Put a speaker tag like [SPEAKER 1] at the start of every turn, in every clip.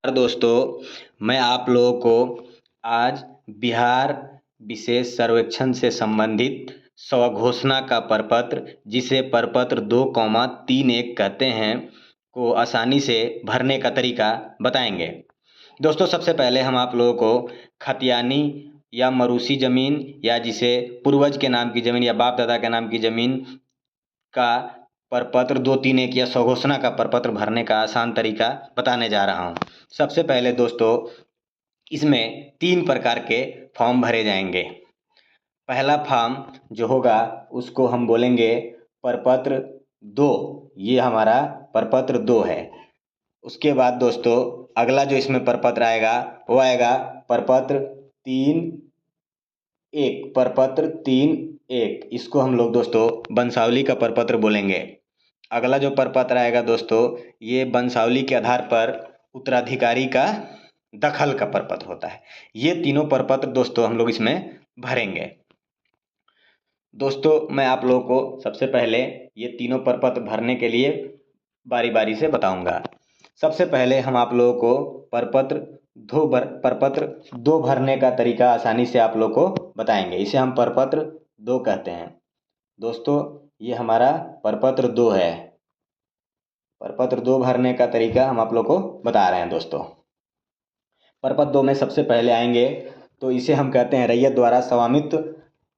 [SPEAKER 1] दोस्तों, मैं आप लोगों को आज बिहार विशेष सर्वेक्षण से संबंधित स्वघोषणा का प्रपत्र, जिसे प्रपत्र 2,31 कहते हैं, को आसानी से भरने का तरीका बताएंगे। दोस्तों, सबसे पहले हम आप लोगों को खतियानी या मरूसी ज़मीन, या जिसे पूर्वज के नाम की ज़मीन या बाप दादा के नाम की ज़मीन का प्रपत्र 231 या स्वघोषणा का प्रपत्र भरने का आसान तरीका बताने जा रहा हूँ। सबसे पहले दोस्तों, इसमें 3 प्रकार के फॉर्म भरे जाएंगे। पहला फॉर्म जो होगा उसको हम बोलेंगे प्रपत्र 2। ये हमारा प्रपत्र 2 है। उसके बाद दोस्तों, अगला जो इसमें प्रपत्र आएगा वो आएगा प्रपत्र 3-1। प्रपत्र 3-1 इसको हम लोग दोस्तों वंशावली का प्रपत्र बोलेंगे। अगला जो प्रपत्र आएगा दोस्तों, ये वंशावली के आधार पर उत्तराधिकारी का दखल का प्रपत्र होता है। ये तीनों प्रपत्र दोस्तों हम लोग इसमें भरेंगे। दोस्तों, मैं आप लोगों को सबसे पहले ये तीनों प्रपत्र भरने के लिए बारी बारी से बताऊंगा। सबसे पहले हम आप लोगों को प्रपत्र 2 भरने का तरीका आसानी से आप लोग को बताएंगे। इसे हम प्रपत्र 2 कहते हैं। दोस्तों, ये हमारा प्रपत्र 2 है। प्रपत्र 2 भरने का तरीका हम आप लोग को बता रहे हैं। दोस्तों, प्रपत्र 2 में सबसे पहले आएंगे तो इसे हम कहते हैं रैयत द्वारा स्वामित्व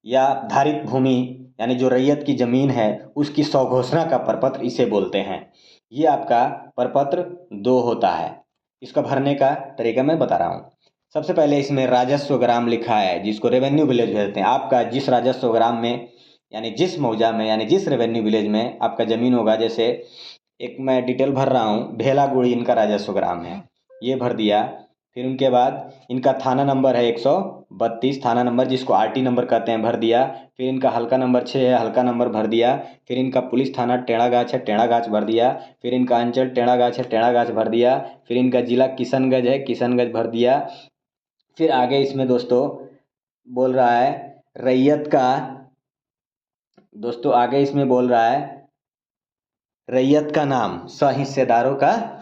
[SPEAKER 1] या धारित भूमि, यानी जो रैयत की जमीन है उसकी स्वघोषणा का प्रपत्र इसे बोलते हैं। ये आपका प्रपत्र 2 होता है। इसका भरने का तरीका मैं बता रहा हूँ। सबसे पहले इसमें राजस्व ग्राम लिखा है, जिसको रेवेन्यू विलेज कहते हैं। आपका जिस राजस्व ग्राम में, यानी जिस मौजा में, यानी जिस रेवेन्यू विलेज में आपका ज़मीन होगा, जैसे एक मैं डिटेल भर रहा हूँ, भेलागुड़ी इनका राजस्व ग्राम है, ये भर दिया। फिर उनके बाद इनका थाना नंबर है 132 थाना नंबर, जिसको आरटी नंबर कहते हैं, भर दिया। फिर इनका हल्का नंबर 6 है, हल्का नंबर भर दिया। फिर इनका पुलिस थाना टेढ़ागाछ है, टेढ़ागाछ भर दिया। फिर इनका अंचल टेढ़ागाछ है, टेढ़ागाछ भर दिया। फिर इनका जिला किशनगंज है, किशनगंज भर दिया। फिर आगे इसमें दोस्तों बोल रहा है रैयत का, दोस्तों आगे इसमें बोल रहा है रैयत का नाम, सहिस्सेदारों का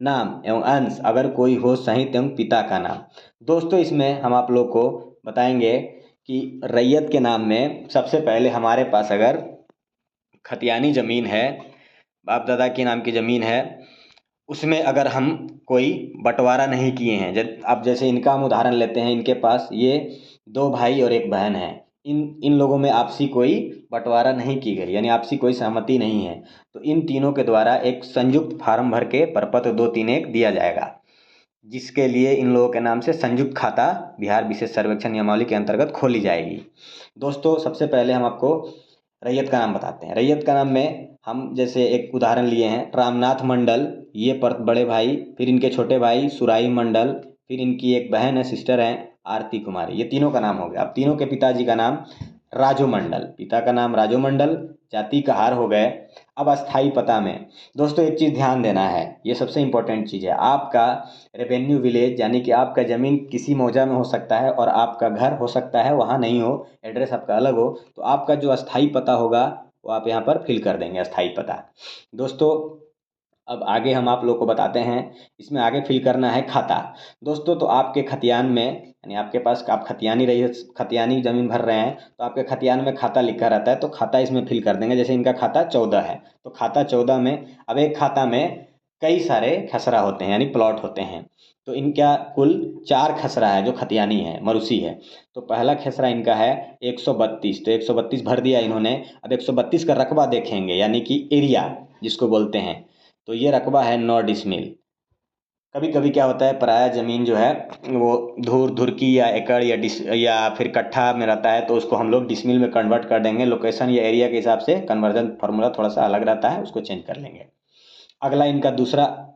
[SPEAKER 1] नाम एवं अंश अगर कोई हो सहित एवं पिता का नाम। दोस्तों, इसमें हम आप लोग को बताएंगे कि रैयत के नाम में सबसे पहले हमारे पास अगर खतियानी ज़मीन है, बाप दादा के नाम की ज़मीन है, उसमें अगर हम कोई बंटवारा नहीं किए हैं, अब जैसे इनका हम उदाहरण लेते हैं, इनके पास ये 2 भाई और 1 बहन है। इन लोगों में आपसी कोई बंटवारा नहीं की गई, यानी आपसी कोई सहमति नहीं है, तो इन तीनों के द्वारा एक संयुक्त फार्म भर के प्रपत्र 231 दिया जाएगा, जिसके लिए इन लोगों के नाम से संयुक्त खाता बिहार विशेष सर्वेक्षण नियमावली के अंतर्गत खोली जाएगी। दोस्तों, सबसे पहले हम आपको रैयत का नाम बताते हैं। रैयत का नाम में हम जैसे एक उदाहरण लिए हैं, रामनाथ मंडल, ये बड़े भाई। फिर इनके छोटे भाई सुराई मंडल। फिर इनकी एक बहन है, सिस्टर है आरती कुमारी। ये तीनों का नाम हो गया। अब तीनों के पिताजी का नाम राजू मंडल, पिता का नाम राजू मंडल, जाति कहार हो गए। अब अस्थाई पता में दोस्तों एक चीज़ ध्यान देना है, ये सबसे इम्पोर्टेंट चीज़ है। आपका रेवेन्यू विलेज, यानी कि आपका ज़मीन किसी मौजा में हो सकता है और आपका घर हो सकता है वहाँ नहीं हो, एड्रेस आपका अलग हो, तो आपका जो अस्थाई पता होगा वो आप यहाँ पर फिल कर देंगे, अस्थाई पता। दोस्तों, अब आगे हम आप लोग को बताते हैं, इसमें आगे फिल करना है खाता। दोस्तों, तो आपके खतियान में, यानी आपके पास आप खतियानी ज़मीन भर रहे हैं, तो आपके खतियान में खाता लिखा रहता है, तो खाता इसमें फिल कर देंगे। जैसे इनका खाता 14 है, तो खाता 14 में, अब एक खाता में कई सारे खसरा होते हैं, यानी प्लॉट होते हैं, तो इनका कुल 4 खसरा है जो खतियानी है, मरूसी है। तो पहला खसरा इनका है 132, तो 132 भर दिया इन्होंने। अब 132 का रकबा देखेंगे, यानी कि एरिया जिसको बोलते हैं, तो ये रकबा है 9 डिसमिल। कभी कभी क्या होता है, पराया ज़मीन जो है वो धुरकी या एकड़ या फिर कट्ठा में रहता है, तो उसको हम लोग डिसमिल में कन्वर्ट कर देंगे। लोकेशन या एरिया के हिसाब से कन्वर्जन फार्मूला थोड़ा सा अलग रहता है, उसको चेंज कर लेंगे। अगला इनका दूसरा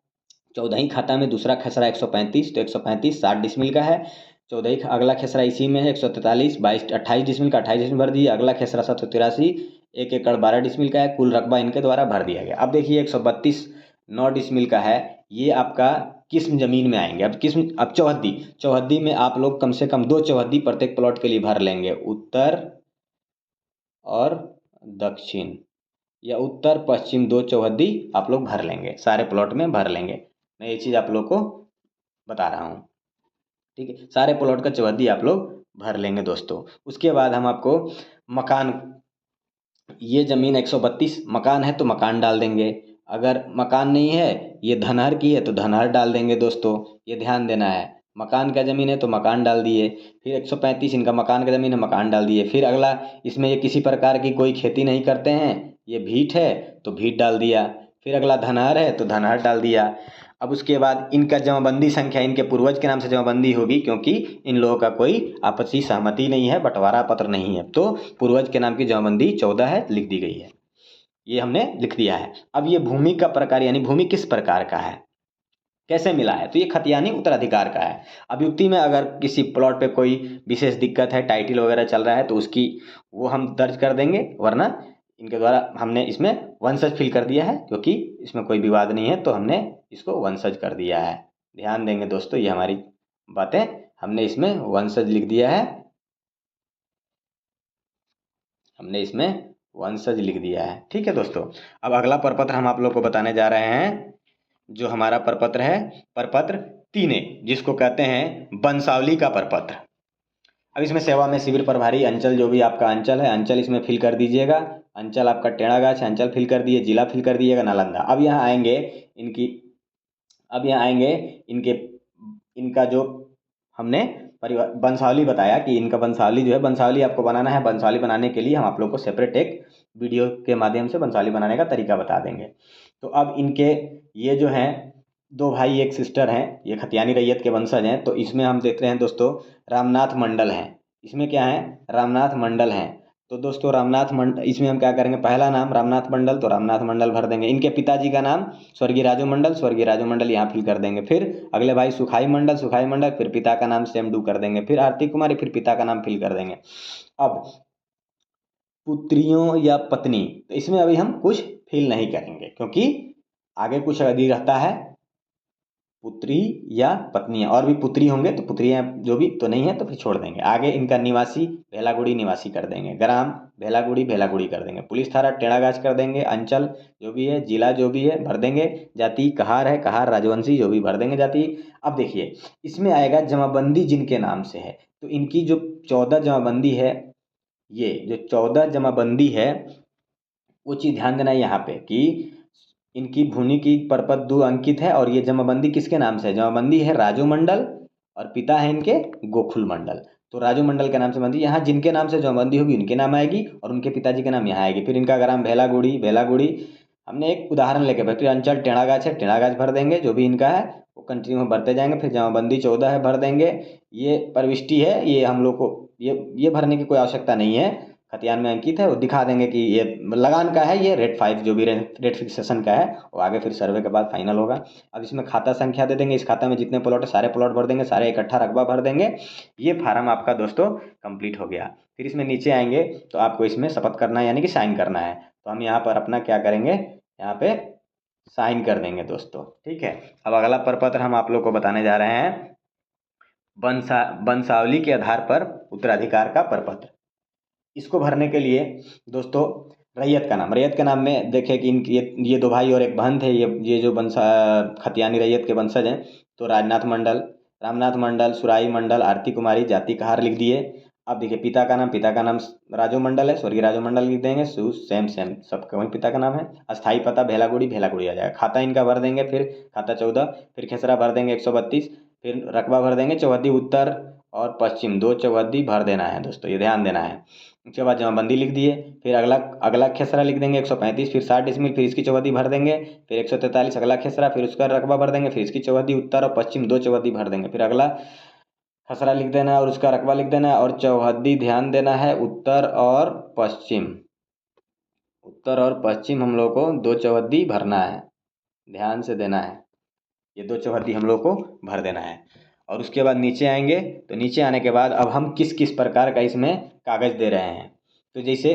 [SPEAKER 1] 14वीं खाता में दूसरा खसरा 135, तो 135 60 डिसमिल का है। 14वीं अगला खसरा इसी में है 143 22 28 डिसमिल का, 28 डिसमिल भर दिए। अगला खसरा 783 1 एकड़ 12 डिसमिल का है। कुल रकबा इनके द्वारा भर दिया गया। अब देखिए 132 9 डिसमिल का है, ये आपका किस्म ज़मीन में आएंगे। अब चौहद्दी में आप लोग कम से कम 2 चौहद्दी प्रत्येक प्लॉट के लिए भर लेंगे, उत्तर और दक्षिण, या उत्तर पश्चिम 2 चौहद्दी आप लोग भर लेंगे, सारे प्लॉट में भर लेंगे। मैं ये चीज़ आप लोग को बता रहा हूँ। ठीक है, सारे प्लॉट का चौहद्दी आप लोग भर लेंगे दोस्तों। उसके बाद हम आपको मकान, ये ज़मीन 132 मकान है तो मकान डाल देंगे। अगर मकान नहीं है, ये धनहर की है तो धनहर डाल देंगे दोस्तों, ये ध्यान देना है। मकान का ज़मीन है तो मकान डाल दिए। फिर 135 इनका मकान का ज़मीन है, मकान डाल दिए। फिर अगला, इसमें ये किसी प्रकार की कोई खेती नहीं करते हैं, ये भीट है तो भीट डाल दिया। फिर अगला धनहर है तो धनहर डाल दिया। अब उसके बाद इनका जमाबंदी संख्या इनके पूर्वज के नाम से जमाबंदी होगी, क्योंकि इन लोगों का कोई आपसी सहमति नहीं है, बंटवारा पत्र नहीं है, तो पूर्वज के नाम की जमाबंदी 14 है, लिख दी गई है। ये हमने लिख दिया है। अब ये भूमि का प्रकार, यानी भूमि किस प्रकार का है, कैसे मिला है, तो ये खतियानी उत्तराधिकार का है। अब युक्ति में अगर किसी प्लॉट पे कोई विशेष दिक्कत है, टाइटल वगैरह चल रहा है, तो उसकी वो हम दर्ज कर देंगे, वरना इनके द्वारा हमने इसमें वंशज फिल कर दिया है, क्योंकि इसमें कोई विवाद नहीं है तो हमने इसको वंशज कर दिया है। ध्यान देंगे दोस्तों, ये हमारी बातें, हमने इसमें वंशज लिख दिया है, हमने इसमें वंशज लिख दिया है। ठीक है दोस्तों, अब अगला प्रपत्र हम आप लोग को बताने जा रहे हैं, जो हमारा प्रपत्र है, प्रपत्र 3 जिसको कहते हैं वंशावली का प्रपत्र। अब इसमें सेवा में शिविर प्रभारी अंचल, जो भी आपका अंचल है, अंचल इसमें फिल कर दीजिएगा। अंचल आपका टेढ़ागाछ है, अंचल फिल कर दिए। जिला फिल कर दिएगा नालंदा। अब यहाँ आएंगे इनकी, अब यहाँ आएंगे इनके, इनका जो हमने परिवार वंशावली बताया कि इनका वंशावली जो है, वंशावली आपको बनाना है। वंशावली बनाने के लिए हम आप लोग को सेपरेट एक वीडियो के माध्यम से वंशावली बनाने का तरीका बता देंगे। तो अब इनके ये जो हैं 2 भाई 1 सिस्टर हैं, ये खतियानी रैयत के वंशज हैं। तो इसमें हम देख रहे हैं दोस्तों, रामनाथ मंडल हैं। इसमें क्या है, रामनाथ मंडल हैं। तो दोस्तों रामनाथ मंडल, इसमें हम क्या करेंगे, पहला नाम रामनाथ मंडल, तो रामनाथ मंडल भर देंगे। इनके पिताजी का नाम स्वर्गीय राजू मंडल, स्वर्गीय राजू मंडल यहाँ फिल कर देंगे। फिर अगले भाई सुखाई मंडल, सुखाई मंडल, फिर पिता का नाम सेम डू कर देंगे। फिर आरती कुमारी, फिर पिता का नाम फिल कर देंगे। अब पुत्रियों या पत्नी, तो इसमें अभी हम कुछ फिल नहीं करेंगे, क्योंकि आगे कुछ यदि रहता है पुत्री या पत्नियां, और भी पुत्री होंगे तो पुत्रियां जो भी तो नहीं है तो फिर छोड़ देंगे। आगे इनका निवासी भेलागुड़ी निवासी कर देंगे, ग्राम भेलागुड़ी भेलागुड़ी कर देंगे, पुलिस थाना टेढ़ागाछ कर देंगे, अंचल जो भी है, जिला जो भी है भर देंगे, जाति कहार है, कहार राजवंशी जो भी भर देंगे जाति। अब देखिए इसमें आएगा जमाबंदी जिनके नाम से है, तो इनकी जो 14 जमाबंदी है, ये जो 14 जमाबंदी है, वो चीज़ ध्यान देना है यहाँ पे कि इनकी भूमि की परपत 2 अंकित है, और ये जमाबंदी किसके नाम से है, जमाबंदी है राजू मंडल, और पिता है इनके गोकुल मंडल। तो राजू मंडल के नाम से बंदी, यहाँ जिनके नाम से जमाबंदी होगी उनके नाम आएगी, और उनके पिताजी के नाम यहाँ आएगी। फिर इनका ग्राम भेलागुड़ी, भेलागुड़ी हमने एक उदाहरण लेके फिर अंचल टेढ़ागाछ है, टेढ़ागाछ भर देंगे, जो भी इनका है वो कंटिन्यू भरते जाएंगे। फिर जमाबंदी 14 है भर देंगे। ये प्रविष्टि है, ये हम लोग को ये भरने की कोई आवश्यकता नहीं है, खतियान में अंकित है, वो दिखा देंगे कि ये लगान का है, ये रेट 5 जो भी रेट फिक्सेशन का है, वो आगे फिर सर्वे के बाद फाइनल होगा। अब इसमें खाता संख्या दे देंगे, इस खाता में जितने प्लॉट है सारे प्लॉट भर देंगे, सारे इकट्ठा रकबा भर देंगे। ये फार्म आपका दोस्तों कंप्लीट हो गया। फिर इसमें नीचे आएंगे तो आपको इसमें शपथ करना है, यानी कि साइन करना है। तो हम यहाँ पर अपना क्या करेंगे, यहाँ पे साइन कर देंगे दोस्तों। ठीक है, अब अगला प्रपत्र हम आप लोग को बताने जा रहे हैं, वंशावली के आधार पर उत्तराधिकार का प्रपत्र। इसको भरने के लिए दोस्तों रैयत का नाम, रैयत के नाम में देखें कि इनकी ये 2 भाई और 1 बहन थे, ये जो खतियानी रैयत के वंशज हैं, तो राजनाथ मंडल, रामनाथ मंडल, सुराई मंडल, आरती कुमारी, जाति कहार लिख दिए। अब देखिए पिता का नाम राजू मंडल है, स्वर्गीय राजू मंडल लिख देंगे, सेम सबका वही पिता का नाम है। अस्थाई पता भेलागुड़ी, भेलागुड़ी आ जाएगा। खाता इनका भर देंगे, फिर खाता 14, फिर खेसरा भर देंगे 132, फिर रकबा भर देंगे, चौहद्दी उत्तर और पश्चिम 2 चौहद्दी भर देना है दोस्तों, ये ध्यान देना है। उसके बाद जमाबंदी लिख दिए, फिर अगला अगला खेसरा लिख देंगे 135, फिर 60 डिसमिल, फिर इसकी चौहद्दी भर देंगे, फिर 143 अगला खेसरा, फिर उसका रकबा भर देंगे, फिर इसकी चौहद्दी उत्तर और पश्चिम 2 चौहद्दी भर देंगे, फिर अगला खसरा लिख देना है और उसका रकबा लिख देना है, और चौहद्दी ध्यान देना है उत्तर और पश्चिम, उत्तर और पश्चिम हम लोग को 2 चौहद्दी भरना है, ध्यान से देना है। ये 2 चौहद्दी हम लोग को भर देना है। और उसके बाद नीचे आएंगे, तो नीचे आने के बाद अब हम किस किस प्रकार का इसमें कागज़ दे रहे हैं, तो जैसे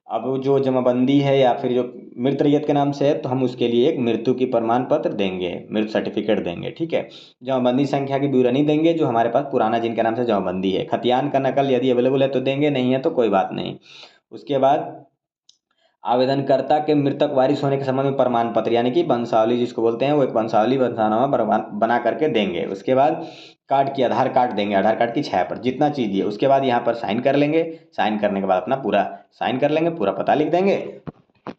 [SPEAKER 1] अब जो जमाबंदी है या फिर जो मृत रैयत के नाम से है, तो हम उसके लिए एक मृत्यु की प्रमाण पत्र देंगे, मृत सर्टिफिकेट देंगे। ठीक है, जमाबंदी संख्या की विवरणी देंगे, जो हमारे पास पुराना जिनके नाम से जमाबंदी है। खतियान का नकल यदि अवेलेबल है तो देंगे, नहीं है तो कोई बात नहीं। उसके बाद आवेदनकर्ता के मृतक वारिस होने के संबंध में प्रमाण पत्र यानी कि वंशावली जिसको बोलते हैं, वो एक वंशानामा बना करके देंगे। उसके बाद कार्ड की आधार कार्ड देंगे, आधार कार्ड की छाया पर जितना चीज़ दिए। उसके बाद यहाँ पर साइन कर लेंगे। साइन करने के बाद अपना पूरा साइन कर लेंगे, पूरा पता लिख देंगे।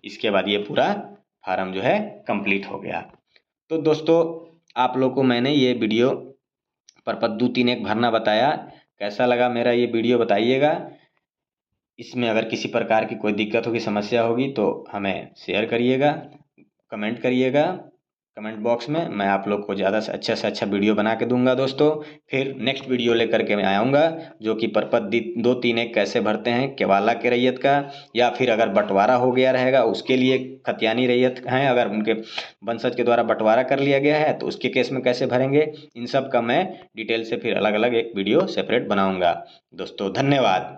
[SPEAKER 1] इसके बाद ये पूरा फार्म जो है कंप्लीट हो गया। तो दोस्तों आप लोग को मैंने ये वीडियो परपत 2-3-1 भरना बताया। कैसा लगा मेरा ये वीडियो बताइएगा। इसमें अगर किसी प्रकार की कोई दिक्कत होगी, समस्या होगी तो हमें शेयर करिएगा, कमेंट करिएगा कमेंट बॉक्स में। मैं आप लोग को ज़्यादा से अच्छा वीडियो बना के दूंगा दोस्तों। फिर नेक्स्ट वीडियो लेकर के मैं आऊँगा जो कि परपत 2-3-1 कैसे भरते हैं केवाला के रैयत का, या फिर अगर बंटवारा हो गया रहेगा उसके लिए खतियानी रैयत हैं, अगर उनके वंशज के द्वारा बंटवारा कर लिया गया है तो उसके केस में कैसे भरेंगे, इन सब का मैं डिटेल से फिर अलग अलग एक वीडियो सेपरेट बनाऊँगा। दोस्तों धन्यवाद।